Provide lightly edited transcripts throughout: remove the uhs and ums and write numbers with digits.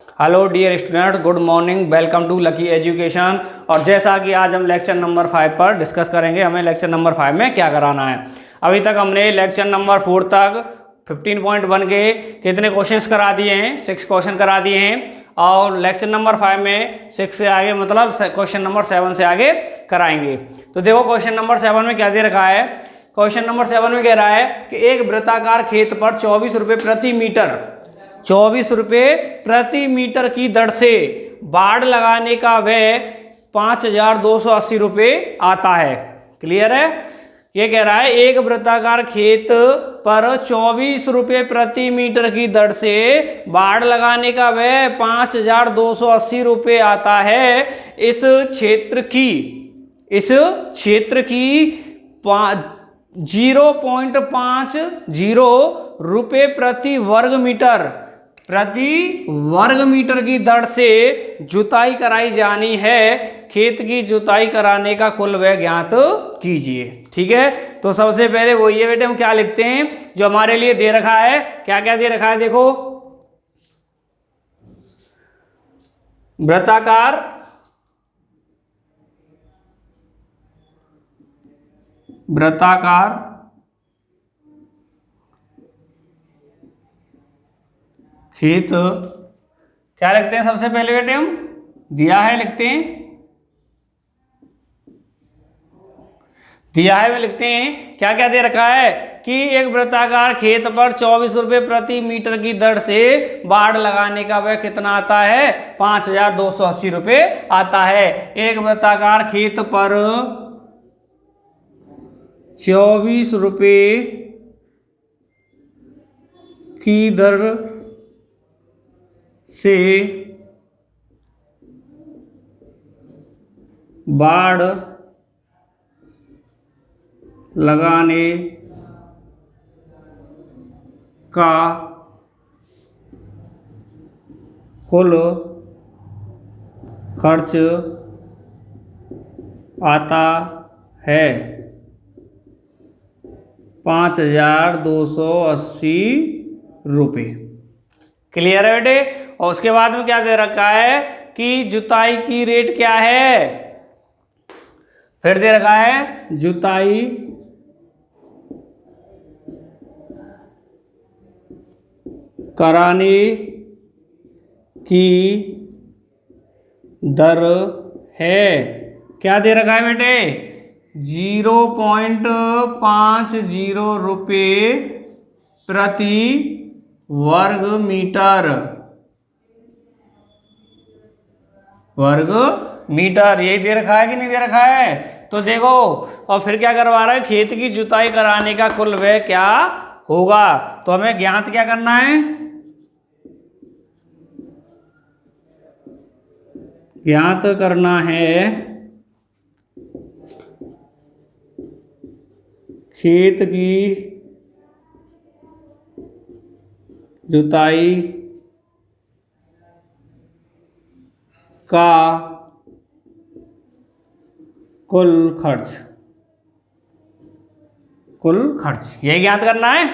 Hello dear student, good morning, welcome to lucky education. और जैसा कि आज हम लेक्चर नंबर 5 पर डिस्कस करेंगे, हमें लेक्चर नंबर 5 में क्या कराना है। अभी तक हमने लेक्चर नंबर 4 तक 15.1 के कितने क्वेश्चंस करा दिए हैं, 6 क्वेश्चन करा दिए हैं। और लेक्चर नंबर 5 में 6 से आगे मतलब क्वेश्चन नंबर 7 से आगे कराएंगे। तो देखो क्वेश्चन नंबर 7 में क्या दे रखा है। क्वेश्चन नंबर 7 में कह रहा है कि एक वृत्ताकार खेत पर 24 रुपये प्रति मीटर 24 रुपये प्रति मीटर की दर से बाड़ लगाने का व्यय 5,280 रुपये आता है। क्लियर है। ये कह रहा है एक वृत्ताकार खेत पर 24 रुपये प्रति मीटर की दर से बाड़ लगाने का व्यय 5,280 रुपये आता है। इस क्षेत्र की 0.50 रुपये प्रति वर्ग मीटर की दर से जुताई कराई जानी है। खेत की जुताई कराने का कुल व्यय ज्ञात कीजिए। ठीक है, तो सबसे पहले वो ये बेटे हम क्या लिखते हैं जो हमारे लिए दे रखा है। क्या क्या दे रखा है देखो। वृत्ताकार खेत क्या लिखते हैं सबसे पहले बेटे हम दिया है लिखते हैं में लिखते हैं क्या क्या दे रखा है कि एक वृत्ताकार खेत पर 24 रुपये प्रति मीटर की दर से बाड़ लगाने का व्यय कितना आता है 5,280 रुपये आता है। एक वृत्ताकार खेत पर 24 रुपये की दर से बाड़ लगाने का कुल खर्च आता है 5,280 रुपये। क्लियर है बेटे। और उसके बाद में क्या दे रखा है कि जुताई की रेट क्या है। फिर दे रखा है जुताई कराने की दर है। क्या दे रखा है बेटे 0.50 रुपये प्रति वर्ग मीटर यही दे रखा है कि नहीं दे रखा है। तो देखो और फिर क्या करवा रहा है खेत की जुताई कराने का कुल व्यय क्या होगा। तो हमें ज्ञात क्या करना है, ज्ञात करना है खेत की जुताई का कुल खर्च यही ज्ञात करना है।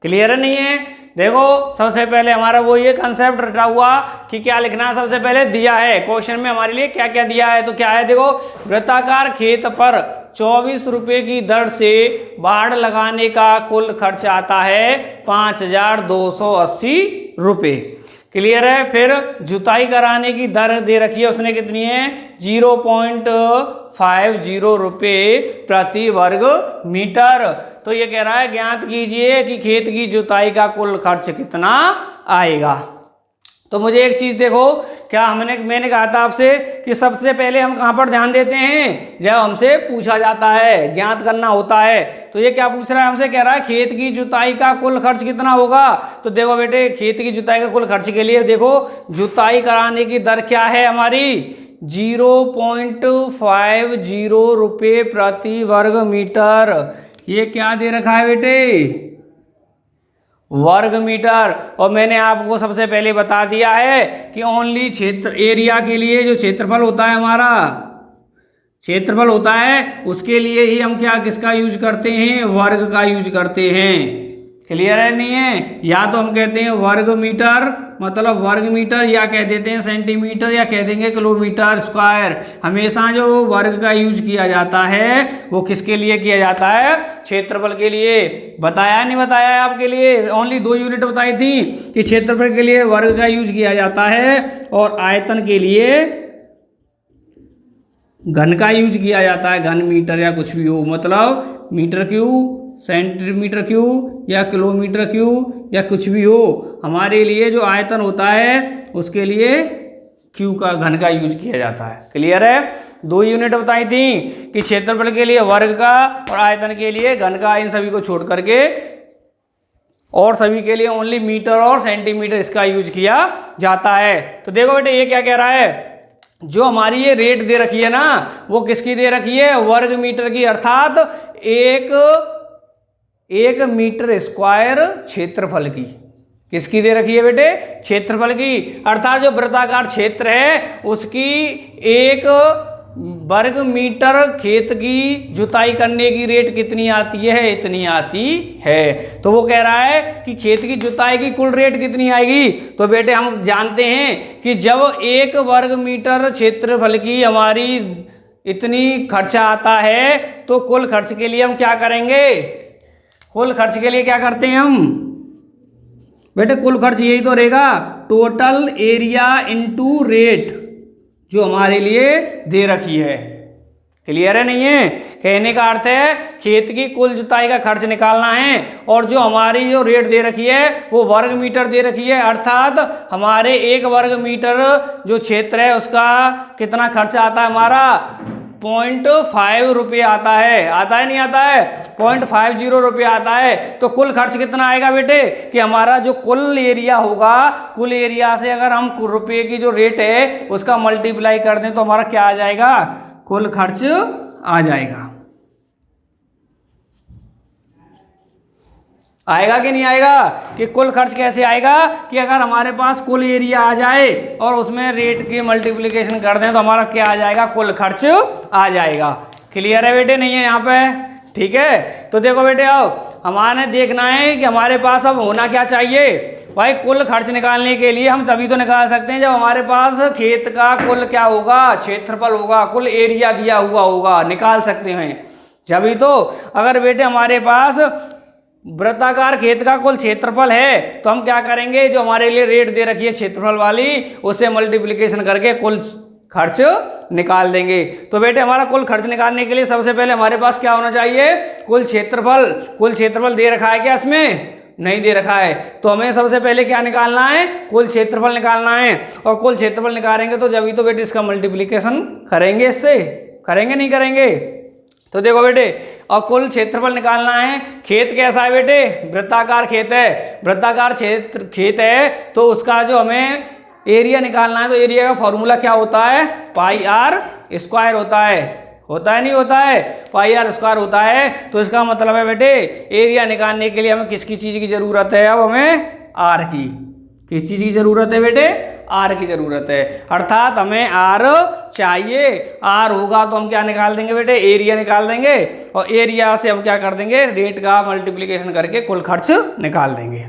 क्लियर है नहीं है। देखो सबसे पहले हमारा वो ये कंसेप्ट रटा हुआ कि क्या लिखना है। सबसे पहले दिया है क्वेश्चन में हमारे लिए क्या क्या दिया है। तो क्या है देखो वृत्ताकार खेत पर 24 रुपये की दर से बाड़ लगाने का कुल खर्च आता है 5,280 रुपये। क्लियर है। फिर जुताई कराने की दर दे रखी है उसने कितनी है 0.50 रुपये प्रति वर्ग मीटर। तो ये कह रहा है ज्ञात कीजिए कि खेत की जुताई का कुल खर्च कितना आएगा। तो मुझे एक चीज देखो क्या मैंने कहा था आपसे कि सबसे पहले हम कहाँ पर ध्यान देते हैं जब हमसे पूछा जाता है ज्ञात करना होता है। तो ये क्या पूछ रहा है हमसे, कह रहा है खेत की जुताई का कुल खर्च कितना होगा। तो देखो बेटे खेत की जुताई का कुल खर्च के लिए देखो जुताई कराने की दर क्या है हमारी 0.50 रुपये प्रति वर्ग मीटर। ये क्या दे रखा है बेटे वर्ग मीटर। और मैंने आपको सबसे पहले बता दिया है कि ओनली क्षेत्र एरिया के लिए जो क्षेत्रफल होता है हमारा क्षेत्रफल होता है उसके लिए ही हम क्या किसका यूज करते हैं वर्ग का यूज करते हैं। क्लियर है नहीं है। या तो हम कहते हैं वर्ग मीटर मतलब वर्ग मीटर या कह देते हैं सेंटीमीटर या कह देंगे किलोमीटर स्क्वायर। हमेशा जो वर्ग का यूज किया जाता है वो किसके लिए किया जाता है? क्षेत्रफल के लिए। बताया नहीं बताया है आपके लिए? ओनली 2 यूनिट बताई थी कि क्षेत्रफल के लिए वर्ग का यूज किया जाता है और आयतन के लिए घन का यूज किया जाता है। घन मीटर या कुछ भी हो, मतलब मीटर क्यूब, सेंटीमीटर क्यूब या किलोमीटर क्यूब या कुछ भी हो, हमारे लिए जो आयतन होता है उसके लिए क्यू का, घन का यूज किया जाता है। क्लियर है? 2 यूनिट बताई थी कि क्षेत्रफल के लिए वर्ग का और आयतन के लिए घन का, इन सभी को छोड़ करके और सभी के लिए ओनली मीटर और सेंटीमीटर इसका यूज किया जाता है। तो देखो बेटे ये क्या कह रहा है, जो हमारी ये रेट दे रखी है ना, वो किसकी दे रखी है? वर्ग मीटर की, अर्थात एक मीटर स्क्वायर क्षेत्रफल की। किसकी दे रखी है बेटे? क्षेत्रफल की। अर्थात जो वृत्ताकार क्षेत्र है उसकी 1 वर्ग मीटर खेत की जुताई करने की रेट कितनी आती है? इतनी आती है। तो वो कह रहा है कि खेत की जुताई की कुल रेट कितनी आएगी? तो बेटे हम जानते हैं कि जब 1 वर्ग मीटर क्षेत्रफल की हमारी इतनी खर्चा आता है तो कुल खर्च के लिए हम क्या करेंगे? कुल खर्च के लिए क्या करते हैं हम बेटे? कुल खर्च यही तो रहेगा, टोटल एरिया इनटू रेट, जो हमारे लिए दे रखी है। क्लियर है नहीं है? कहने का अर्थ है खेत की कुल जुताई का खर्च निकालना है और जो हमारी जो रेट दे रखी है वो वर्ग मीटर दे रखी है। अर्थात हमारे 1 वर्ग मीटर जो क्षेत्र है उसका कितना खर्च आता है? हमारा 0.5 रुपये आता है। आता है नहीं आता है? 0.50 रुपये आता है। तो कुल खर्च कितना आएगा बेटे? कि हमारा जो कुल एरिया होगा, कुल एरिया से अगर हम रुपये की जो रेट है उसका मल्टीप्लाई कर दें तो हमारा क्या आ जाएगा? कुल खर्च आ जाएगा। आएगा कि नहीं आएगा? कि कुल खर्च कैसे आएगा? कि अगर हमारे पास कुल एरिया आ जाए और उसमें रेट की मल्टीप्लिकेशन कर दें तो हमारा क्या आ जाएगा? कुल खर्च आ जाएगा। क्लियर है बेटे नहीं है यहाँ पे? ठीक है। तो देखो बेटे आओ, हमारे देखना है कि हमारे पास अब होना क्या चाहिए भाई। कुल खर्च निकालने के लिए हम तभी तो निकाल सकते हैं जब हमारे पास खेत का कुल क्या होगा? क्षेत्रफल होगा, कुल एरिया दिया हुआ होगा, निकाल सकते हैं जभी तो। अगर बेटे हमारे पास वृत्ताकार खेत का कुल क्षेत्रफल है तो हम क्या करेंगे? जो हमारे लिए रेट दे रखी है क्षेत्रफल वाली, उससे मल्टीप्लिकेशन करके कुल खर्च निकाल देंगे। तो बेटे हमारा कुल खर्च निकालने के लिए सबसे पहले हमारे पास क्या होना चाहिए? कुल क्षेत्रफल। कुल क्षेत्रफल दे रखा है क्या इसमें? नहीं दे रखा है। तो हमें सबसे पहले क्या निकालना है? कुल क्षेत्रफल निकालना है। और कुल क्षेत्रफल निकालेंगे तो जब ही तो बेटे इसका मल्टीप्लिकेशन करेंगे, इससे करेंगे नहीं करेंगे? तो देखो बेटे, और कुल क्षेत्रफल निकालना है। खेत कैसा है बेटे? वृत्ताकार खेत है। वृत्ताकार क्षेत्र खेत है तो उसका जो हमें एरिया निकालना है, तो एरिया का फॉर्मूला क्या होता है? पाई आर स्क्वायर होता है। होता है नहीं होता है? पाई आर स्क्वायर होता है। तो इसका मतलब है बेटे एरिया निकालने के लिए हमें किसकी चीज़ की ज़रूरत है? अब हमें आर की। किस चीज़ की ज़रूरत है बेटे? आर की ज़रूरत है। अर्थात हमें आर चाहिए। आर होगा तो हम क्या निकाल देंगे बेटे? एरिया निकाल देंगे। और एरिया से हम क्या कर देंगे? रेट का मल्टीप्लिकेशन करके कुल खर्च निकाल देंगे।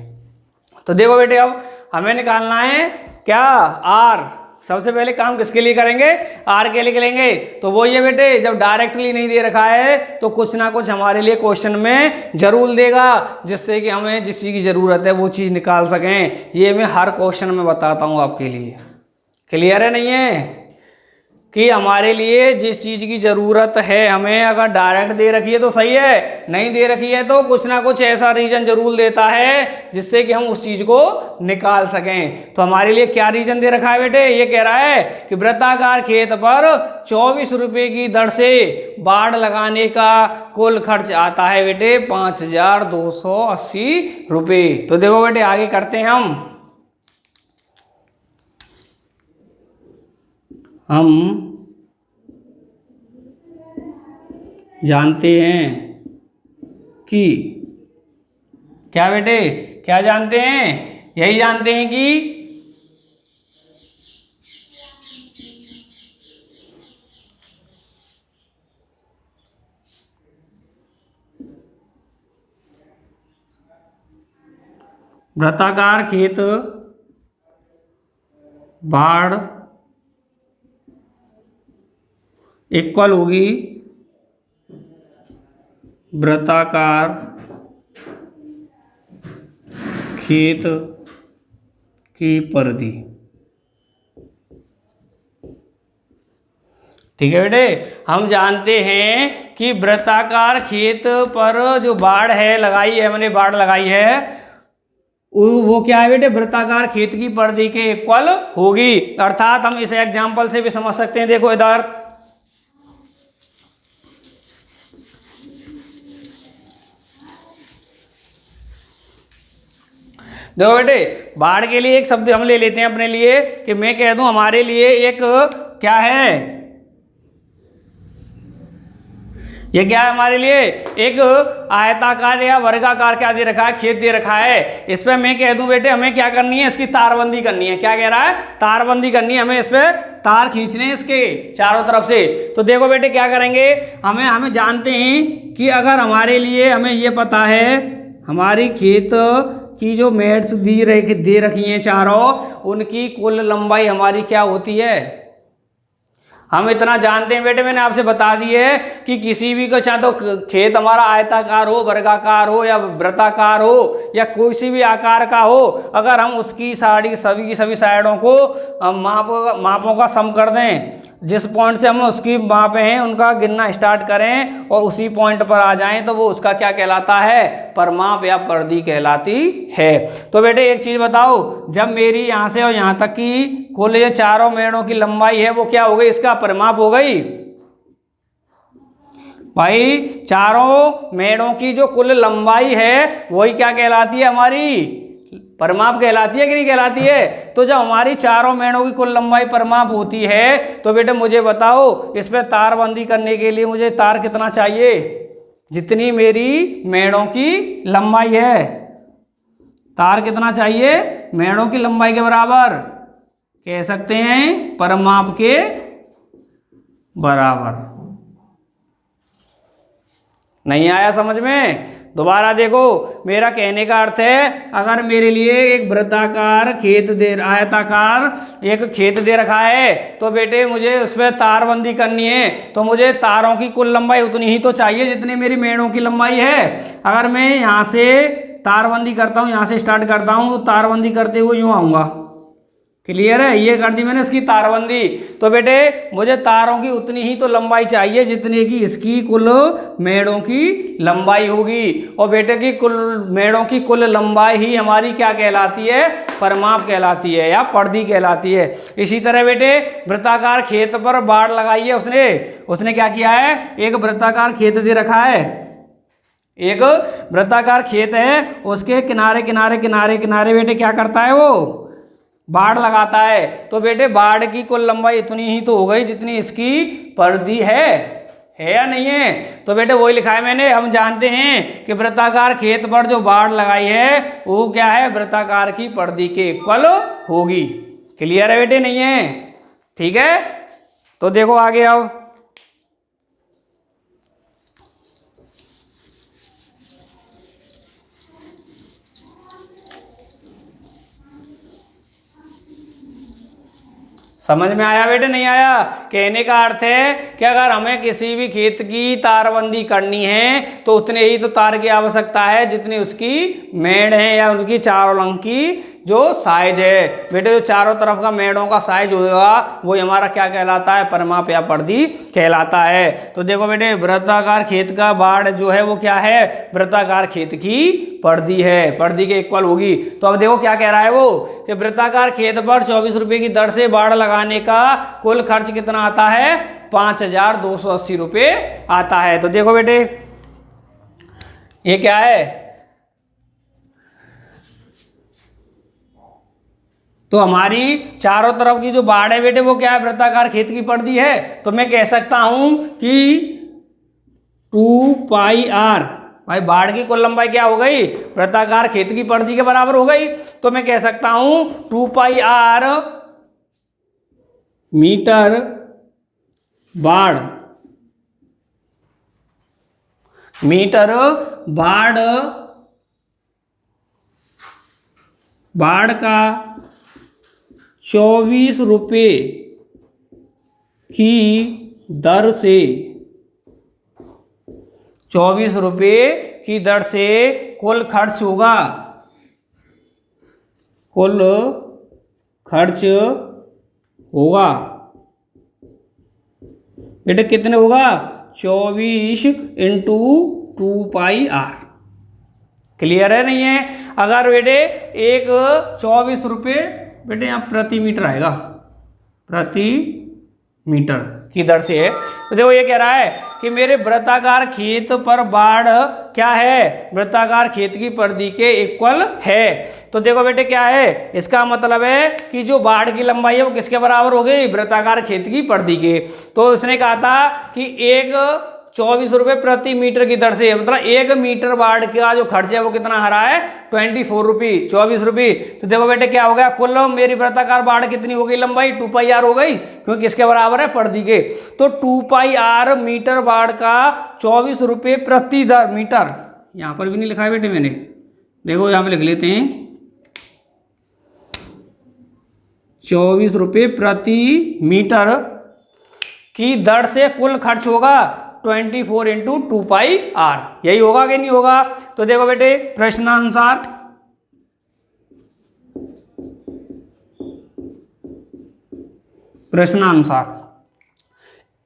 तो देखो बेटे अब हमें निकालना है क्या? आर। सबसे पहले काम किसके लिए करेंगे? आर के लिए करेंगे। तो वो ये बेटे जब डायरेक्टली नहीं दे रखा है तो कुछ ना कुछ हमारे लिए क्वेश्चन में जरूर देगा, जिससे कि हमें जिस चीज़ की ज़रूरत है वो चीज़ निकाल सकें। ये मैं हर क्वेश्चन में बताता हूँ आपके लिए। क्लियर है नहीं है? कि हमारे लिए जिस चीज़ की ज़रूरत है हमें अगर डायरेक्ट दे रखी है तो सही है, नहीं दे रखी है तो कुछ ना कुछ ऐसा रीजन जरूर देता है जिससे कि हम उस चीज़ को निकाल सकें। तो हमारे लिए क्या रीजन दे रखा है बेटे? ये कह रहा है कि वृत्ताकार खेत पर 24 रुपये की दर से बाड़ लगाने का कुल खर्च आता है बेटे 5280 रुपये। तो देखो बेटे आगे करते हैं हम जानते हैं कि क्या बेटे? क्या जानते हैं? यही जानते हैं कि वृत्ताकार खेत बाढ़ इक्वल होगी वृत्ताकार खेत की परिधि। ठीक है बेटे, हम जानते हैं कि वृत्ताकार खेत पर जो बाढ़ है लगाई है, मैंने बाढ़ लगाई है, वो क्या है बेटे, वृत्ताकार खेत की परिधि के इक्वल होगी। अर्थात हम इस एग्जाम्पल से भी समझ सकते हैं। देखो इधर देखो बेटे, बाढ़ के लिए एक शब्द हम ले लेते हैं अपने लिए कि मैं कह दूं हमारे लिए एक क्या है, ये क्या है हमारे लिए, एक आयताकार या वर्गाकार क्या दे रखा है, खेत दे रखा है। इस पे मैं कह दूं बेटे हमें क्या करनी है, इसकी तारबंदी करनी है। क्या कह रहा है, तारबंदी करनी है, हमें इस पे तार खींचने हैं इसके चारों तरफ से। तो देखो बेटे क्या करेंगे, हमें जानते हैं कि अगर हमारे लिए हमें ये पता है हमारी खेत की जो मेट्स दे रखी हैं चारों, उनकी कुल लंबाई हमारी क्या होती है, हम इतना जानते हैं बेटे, मैंने आपसे बता दी है कि किसी भी को चाहे तो खेत हमारा आयताकार हो, वर्गाकार हो या वृत्ताकार हो या कोई सी भी आकार का हो, अगर हम उसकी सभी की सभी साइडों को मापों का सम कर दें, जिस पॉइंट से हम उसकी मापे हैं उनका गिनना स्टार्ट करें और उसी पॉइंट पर आ जाएं, तो वो उसका क्या कहलाता है, परिमाप या परिधि कहलाती है। तो बेटे एक चीज बताओ, जब मेरी यहाँ से और यहाँ तक की कुल ये चारों मेड़ों की लंबाई है, वो क्या हो गई, इसका परिमाप हो गई भाई। चारों मेड़ों की जो कुल लंबाई है वही क्या कहलाती है, हमारी परिमाप कहलाती है कि नहीं कहलाती है। तो जब हमारी चारों मेड़ों की कुल लंबाई परिमाप होती है, तो बेटे मुझे बताओ इस पे तारबंदी करने के लिए मुझे तार कितना चाहिए, जितनी मेरी मेड़ों की लंबाई है, तार कितना चाहिए, मेड़ों की लंबाई के बराबर, कह सकते हैं परिमाप के बराबर। नहीं आया समझ में, दोबारा देखो, मेरा कहने का अर्थ है अगर मेरे लिए एक वृत्ताकार आयताकार एक खेत दे रखा है, तो बेटे मुझे उस पर तारबंदी करनी है, तो मुझे तारों की कुल लंबाई उतनी ही तो चाहिए जितनी मेरी मेड़ों की लंबाई है। अगर मैं यहाँ से तारबंदी करता हूँ, यहाँ से स्टार्ट करता हूँ, तो तारबंदी करते हुए यूँ आऊँगा, क्लियर है, ये कर दी मैंने इसकी तारबंदी। तो बेटे मुझे तारों की उतनी ही तो लंबाई चाहिए जितनी की इसकी कुल मेड़ों की लंबाई होगी, और बेटे की कुल मेड़ों की कुल लंबाई ही हमारी क्या कहलाती है, परिमाप कहलाती है या परिधि कहलाती है। इसी तरह बेटे वृत्ताकार खेत पर बाड़ लगाई है उसने क्या किया है, एक वृत्ताकार खेत दे रखा है, एक वृत्ताकार खेत है, उसके किनारे किनारे किनारे किनारे बेटे क्या करता है, वो बाड़ लगाता है। तो बेटे बाड़ की कुल लंबाई इतनी ही तो हो गई जितनी इसकी परिधि है या नहीं है। तो बेटे वही लिखा है मैंने, हम जानते हैं कि वृत्ताकार खेत पर जो बाड़ लगाई है वो क्या है, वृत्ताकार की परिधि के इक्वल होगी। क्लियर है बेटे, नहीं है, ठीक है। तो देखो आगे आओ, समझ में आया बेटे, नहीं आया। कहने का अर्थ है कि अगर हमें किसी भी खेत की तारबंदी करनी है तो उतने ही तो तार की आवश्यकता है जितनी उसकी मेड़ है या उनकी चारों रंग की जो साइज है। बेटे जो चारों तरफ का मेड़ों का साइज होगा वो हमारा क्या कहलाता है, परिमाप या परिधि कहलाता है। तो देखो बेटे वृत्ताकार खेत का बाड़ जो है वो क्या है, वृत्ताकार खेत की परिधि है, परिधि के इक्वल होगी। तो अब देखो क्या कह रहा है वो, कि वृत्ताकार खेत पर 24 रुपये की दर से बाड़ लगाने का कुल खर्च कितना आता है, 5280 रुपये आता है। तो देखो बेटे ये क्या है, तो हमारी चारों तरफ की जो बाड़ है बेटे वो क्या है, वृत्ताकार खेत की परिधि है। तो मैं कह सकता हूं कि 2πr, भाई बाड़ की कुल लंबाई क्या हो गई, वृत्ताकार खेत की परिधि के बराबर हो गई। तो मैं कह सकता हूं 2πr मीटर बाड़, मीटर बाड़ का ₹24 की दर से 24 रुपये की दर से कुल खर्च होगा, कुल खर्च होगा बेटे कितने होगा 24 इंटू 2πr। क्लियर है नहीं है? अगर बेटे एक 24 रुपये बेटे यहाँ प्रति मीटर आएगा, प्रति मीटर की दर से है। तो देखो ये कह रहा है कि मेरे वृत्ताकार खेत पर बाढ़ क्या है, वृत्ताकार खेत की परिधि के इक्वल है। तो देखो बेटे क्या है, इसका मतलब है कि जो बाढ़ की लंबाई है वो किसके बराबर हो गई, वृत्ताकार खेत की परिधि के। तो उसने कहा था कि एक 24 रुपये प्रति मीटर की दर से, मतलब 1 मीटर बाढ़ का जो खर्च है वो कितना आ रहा है 24 रुपये, 24 रुपये। तो देखो बेटे क्या हो गया, कुल मेरी वृत्ताकार बाढ़ कितनी हो गई, लंबाई 2πr हो गई, क्योंकि किसके बराबर है, परिधि के। तो 2πr मीटर बाढ़ का 24 रुपये प्रति मीटर, यहाँ पर भी नहीं लिखा है बेटे मैंने, देखो यहाँ पे लिख लेते हैं 24 रुपये प्रति मीटर की दर से कुल खर्च होगा 24 इंटू 2πr। यही होगा कि नहीं होगा? तो देखो बेटे प्रश्नानुसार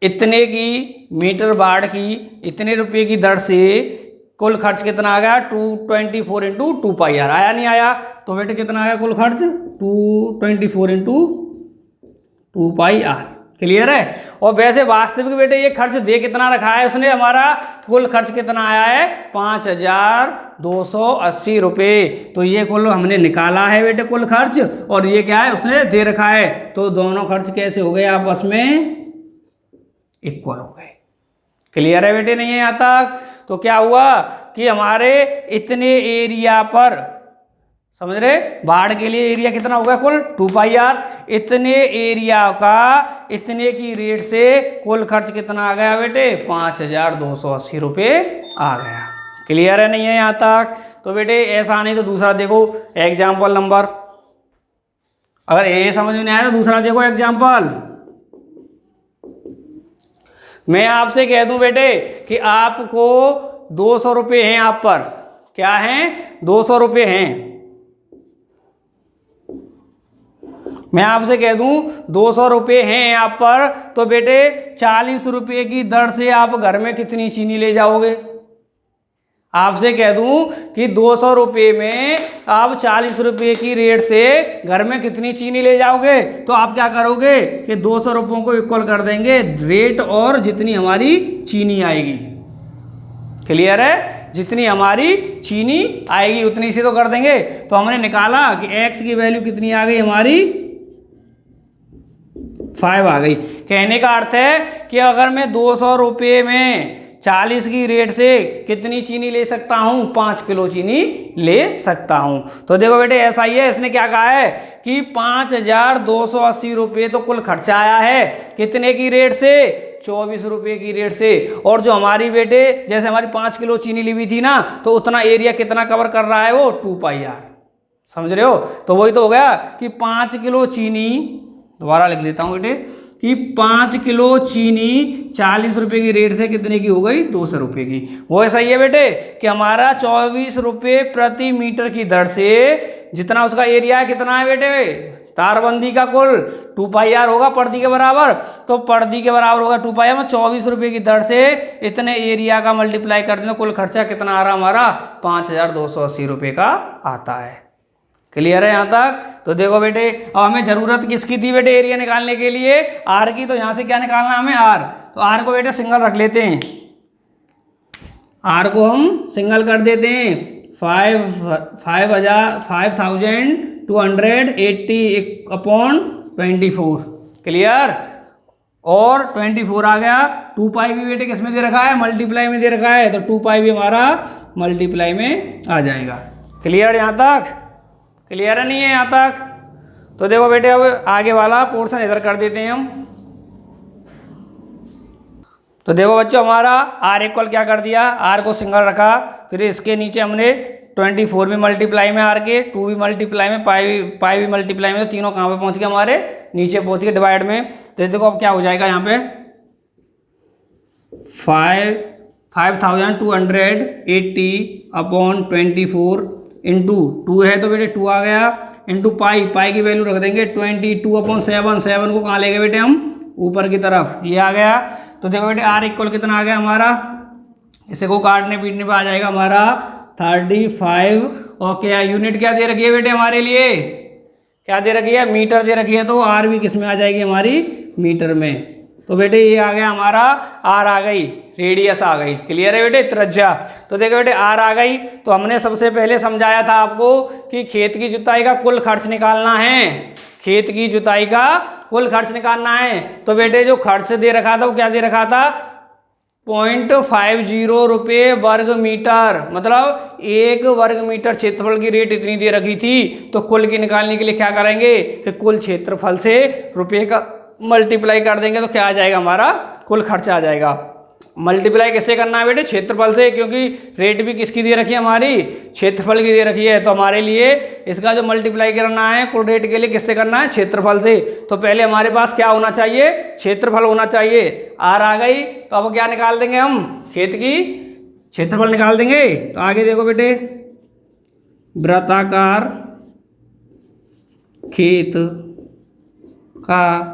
इतने की मीटर बाढ़ की इतने रुपये की दर से कुल खर्च कितना आ गया 224 इंटू 2πr। आया नहीं आया? तो बेटे कितना आया कुल खर्च 224 इंटू 2πr। क्लियर है? और वैसे वास्तविक बेटे ये खर्च दे कितना रखा है उसने, हमारा कुल खर्च कितना आया है 5280 रुपये। तो ये कुल हमने निकाला है बेटे कुल खर्च, और ये क्या है उसने दे रखा है। तो दोनों खर्च कैसे हो गए, आपस में इक्वल हो गए। क्लियर है बेटे नहीं है यहाँ तक? तो क्या हुआ कि हमारे इतने एरिया पर, समझ रहे, बाढ़ के लिए एरिया कितना होगा कुल 2πr, इतने एरिया का इतने की रेट से कुल खर्च कितना आ गया बेटे 5280 रुपये आ गया। क्लियर है नहीं है यहाँ तक? तो बेटे ऐसा नहीं तो दूसरा देखो एग्जाम्पल नंबर, अगर ये समझ में नहीं आया तो दूसरा देखो एग्जाम्पल। मैं आपसे कह दूं बेटे कि आपको 200 रुपये हैं, आप पर क्या हैं 200 रुपये हैं। मैं आपसे कह दूं 200 रुपये हैं आप पर, तो बेटे 40 रुपये की दर से आप घर में कितनी चीनी ले जाओगे? आपसे कह दूं कि 200 रुपये में आप 40 रुपये की रेट से घर में कितनी चीनी ले जाओगे? तो आप क्या करोगे कि 200 रुपयों को इक्वल कर देंगे रेट और जितनी हमारी चीनी आएगी। क्लियर है? जितनी हमारी चीनी आएगी उतनी से तो कर देंगे। तो हमने निकाला कि x की वैल्यू कितनी आ गई हमारी 5 आ गई। कहने का अर्थ है कि अगर मैं 200 रुपये में 40 की रेट से कितनी चीनी ले सकता हूँ, 5 किलो चीनी ले सकता हूँ। तो देखो बेटे ऐसा ही है, इसने क्या कहा है कि 5280 रुपये तो कुल खर्चा आया है, कितने की रेट से 24 रुपये की रेट से। और जो हमारी बेटे जैसे हमारी 5 किलो चीनी ली हुई थी ना, तो उतना एरिया कितना कवर कर रहा है वो 2πr। समझ रहे हो? तो वही तो हो गया कि 5 किलो चीनी, दोबारा लिख लेता हूँ बेटे, कि 5 किलो चीनी 40 रुपये की रेट से कितने की हो गई 200 रुपये की। वो ऐसा ही है बेटे कि हमारा 24 रुपये प्रति मीटर की दर से जितना उसका एरिया है कितना है बेटे, तारबंदी का कुल 2πr होगा पर्दी के बराबर। तो पर्दी के बराबर होगा 2πr में 24 रुपये की दर से इतने एरिया का मल्टीप्लाई कर देना, कुल खर्चा कितना आ रहा हमारा 5280 रुपये का आता है। क्लियर है यहाँ तक? तो देखो बेटे अब हमें जरूरत किसकी थी बेटे एरिया निकालने के लिए, आर की। तो यहाँ से क्या निकालना है हमें आर। तो आर को बेटे सिंगल रख लेते हैं, आर को हम सिंगल कर देते हैं 5280/24। क्लियर? और 24 आ गया, 2π भी बेटे किस में दे रखा है, मल्टीप्लाई में दे रखा है। तो 2π भी हमारा मल्टीप्लाई में आ जाएगा। क्लियर यहाँ तक? क्लियर है नहीं है यहाँ तक? तो देखो बेटे अब आगे वाला पोर्शन इधर कर देते हैं हम। तो देखो बच्चों हमारा आर इक्वल क्या कर दिया, आर को सिंगल रखा, फिर इसके नीचे हमने 24 भी मल्टीप्लाई में आर के, 2 भी मल्टीप्लाई में, पाई भी मल्टीप्लाई में, तो तीनों कहाँ पे पहुँच गए हमारे, नीचे पहुँच गए डिवाइड में। तो देखो अब क्या हो जाएगा यहाँ पे 5280 अपॉन 24 इंटू 2 है तो बेटे 2 आ गया, इंटू पाई की वैल्यू रख देंगे 22/7, 7 को कहाँ ले गए बेटे हम, ऊपर की तरफ, ये आ गया। तो देखो बेटे आर इक्वल कितना आ गया हमारा, इसे को काटने पीटने पे आ जाएगा हमारा 35। और क्या यूनिट क्या दे रखी है बेटे हमारे लिए, क्या दे रखी है, मीटर दे रखी है, तो आर भी किस में आ जाएगी हमारी, मीटर में। तो बेटे ये आ गया हमारा आर आ गई, रेडियस आ गई। क्लियर है बेटे, त्रिज्या। तो देखो बेटे आर आ गई। तो हमने सबसे पहले समझाया था आपको कि खेत की जुताई का कुल खर्च निकालना है, खेत की जुताई का कुल खर्च निकालना है। तो बेटे जो खर्च दे रखा था वो क्या दे रखा था, 0.50 रुपये वर्ग मीटर, मतलब 1 वर्ग मीटर क्षेत्रफल की रेट इतनी दे रखी थी। तो कुल की निकालने के लिए क्या करेंगे कि कुल क्षेत्रफल से रुपये का मल्टीप्लाई कर देंगे तो क्या आ जाएगा हमारा, कुल खर्च आ जाएगा। मल्टीप्लाई किससे करना है बेटे, क्षेत्रफल से, क्योंकि रेट भी किसकी दे रखी है हमारी, क्षेत्रफल की दे रखी है। तो हमारे लिए इसका जो मल्टीप्लाई करना है कुल रेट के लिए किससे करना है, क्षेत्रफल से। तो पहले हमारे पास क्या होना चाहिए, क्षेत्रफल होना चाहिए। आर आ गई तो अब क्या निकाल देंगे हम, खेत की क्षेत्रफल निकाल देंगे। तो आगे देखो बेटे, वृत्ताकार खेत का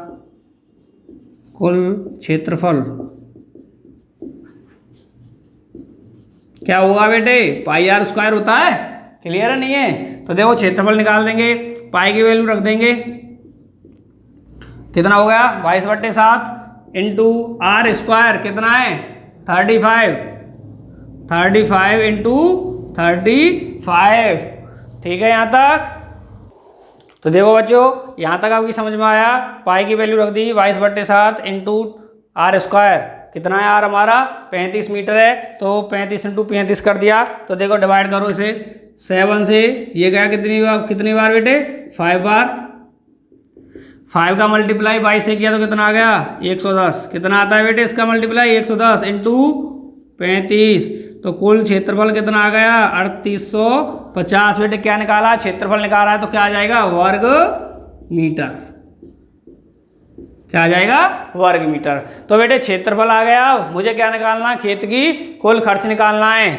कुल क्षेत्रफल क्या होगा बेटे, पाई आर स्क्वायर होता है। क्लियर है, नहीं है? तो देखो क्षेत्रफल निकाल देंगे, पाई की वैल्यू रख देंगे, कितना हो गया 22/7 इंटू आर स्क्वायर कितना है 35 इंटू 35। ठीक है यहाँ तक। तो देखो बच्चों यहाँ तक आपकी समझ में आया। पाई की वैल्यू रख दी 22/7 इंटू आर स्क्वायर, कितना है आर हमारा 35 मीटर है, तो 35 इंटू 35 कर दिया। तो देखो डिवाइड करो इसे 7 से, ये गया कितनी बार बेटे 5 बार। 5 का मल्टीप्लाई 22 से किया तो कितना आ गया 110। कितना आता है बेटे इसका मल्टीप्लाई 110 इंटू 35। तो कुल क्षेत्रफल कितना आ गया 3850। बेटे क्या निकाला, क्षेत्रफल निकाला है, तो क्या आ जाएगा वर्ग मीटर, क्या आ जाएगा वर्ग मीटर। तो बेटे क्षेत्रफल आ गया, मुझे क्या निकालना है, खेत की कुल खर्च निकालना है।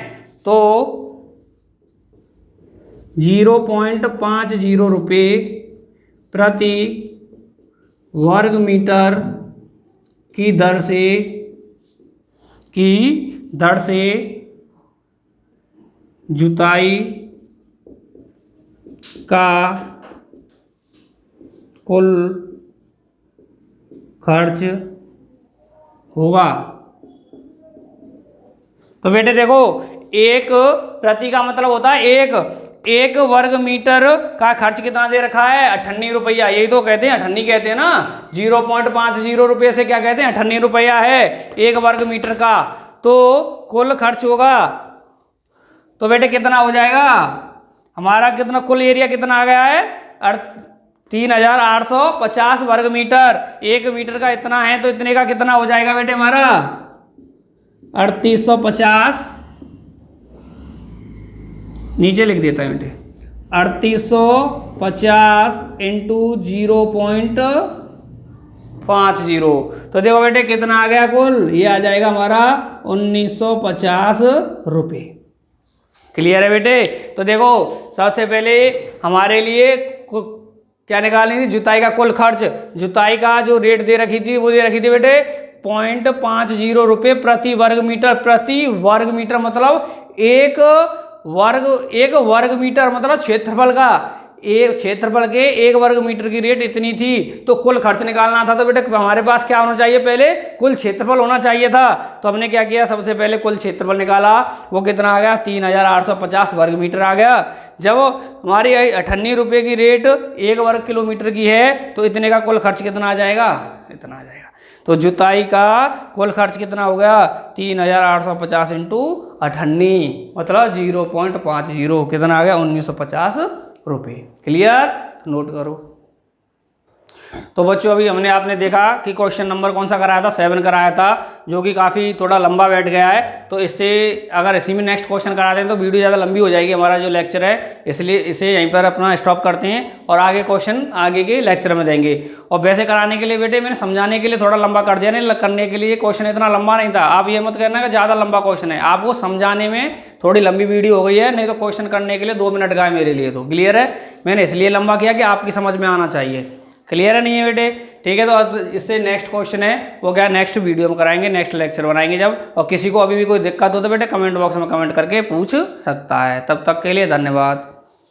तो 0.50 रुपये प्रति वर्ग मीटर की दर से जुताई का कुल खर्च होगा। तो बेटे देखो एक प्रति का मतलब होता है एक वर्ग मीटर का खर्च कितना दे रखा है 98 रुपया। यही तो कहते हैं 98 कहते हैं ना, 0.50 रुपये से क्या कहते हैं 98 रुपया है एक वर्ग मीटर का। तो कुल खर्च होगा तो बेटे कितना हो जाएगा हमारा, कितना कुल एरिया कितना आ गया है 3850 वर्ग मीटर। 1 मीटर का इतना है तो इतने का कितना हो जाएगा बेटे हमारा 3850, नीचे लिख देता है बेटे 3850 इंटू 0.50। तो देखो बेटे कितना आ गया कुल, ये आ जाएगा हमारा 1950 रुपये। क्लियर है बेटे। तो देखो सबसे पहले हमारे लिए क्या निकालनी थी, जुताई का कुल खर्च। जुताई का जो रेट दे रखी थी वो दे रखी थी बेटे 0.50 रुपये प्रति वर्ग मीटर। प्रति वर्ग मीटर मतलब एक वर्ग मीटर मतलब क्षेत्रफल का, एक क्षेत्रफल के 1 वर्ग मीटर की रेट इतनी थी। तो कुल खर्च निकालना था तो बेटे हमारे पास क्या होना चाहिए, पहले कुल क्षेत्रफल होना चाहिए था। तो हमने क्या किया, सबसे पहले कुल क्षेत्रफल निकाला, वो कितना आ गया 3850 वर्ग मीटर आ गया। जब हमारी 98 रुपये की रेट 1 वर्ग किलोमीटर की है तो इतने का कुल खर्च कितना आ जाएगा, इतना आ जाएगा। तो जुताई का कुल खर्च कितना हो गया 3850 इंटू 98 मतलब 0.50, कितना आ गया 1950 रुपये। क्लियर, नोट करो। तो बच्चों अभी हमने आपने देखा कि क्वेश्चन नंबर कौन सा कराया था, 7 कराया था, जो कि काफ़ी थोड़ा लंबा बैठ गया है। तो इससे अगर इसी में नेक्स्ट क्वेश्चन कराते हैं तो वीडियो ज़्यादा लंबी हो जाएगी हमारा जो लेक्चर है, इसलिए इसे यहीं पर अपना स्टॉप करते हैं और आगे क्वेश्चन आगे के लेक्चर में देंगे। और वैसे कराने के लिए बेटे मैंने समझाने के लिए थोड़ा लंबा कर दिया, नहीं करने के लिए क्वेश्चन इतना लंबा नहीं था। आप ये मत करना कि ज़्यादा लंबा क्वेश्चन है, आपको समझाने में थोड़ी लंबी वीडियो हो गई है, नहीं तो क्वेश्चन करने के लिए 2 मिनट का है मेरे लिए। तो क्लियर है, मैंने इसलिए लंबा किया कि आपकी समझ में आना चाहिए। क्लियर है नहीं है बेटे? ठीक है, तो इससे नेक्स्ट क्वेश्चन है वो क्या नेक्स्ट वीडियो में कराएंगे, नेक्स्ट लेक्चर बनाएंगे जब। और किसी को अभी भी कोई दिक्कत हो तो बेटे कमेंट बॉक्स में कमेंट करके पूछ सकता है। तब तक के लिए धन्यवाद।